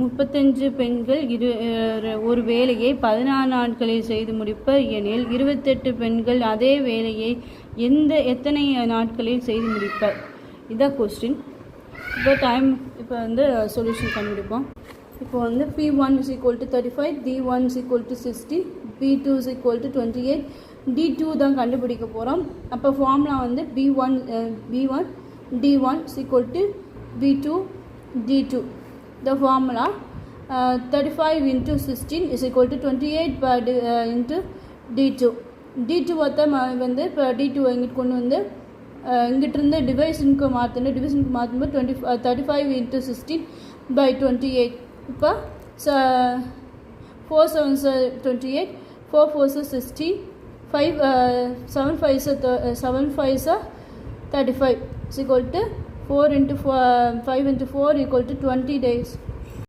35 பெண்கள் ஒரு வேலையை 16 நாட்களில் செய்து முடிப்பர் எனில் 28 பெண்கள் அதே வேலையை எத்தனை நாட்களில் செய்து முடிப்பர்? இதான் கொஸ்டின். இப்போ வந்து சொல்யூஷன் கண்டுபிடிப்போம். இப்போ வந்து P1 is equal to 35, D1 is equal to 60, B2 is equal to 28, D2 தான் கண்டுபிடிக்க போகிறோம். அப்போ ஃபார்முலா வந்து B1 D1 is equal to B2 D2. The formula 35 into 16 is equal to 28 into D2. D2 வந்து இப்போ D2 இங்கிட்டு கொண்டு வந்து இங்கிட்டிருந்து டிவிஷனுக்கு மாற்றும்போது 35 into 16 by 28. இப்போ 4 7s 28, 4 4s 16, 7 5s 35 is equal to 5 into 4 equal to 20 days.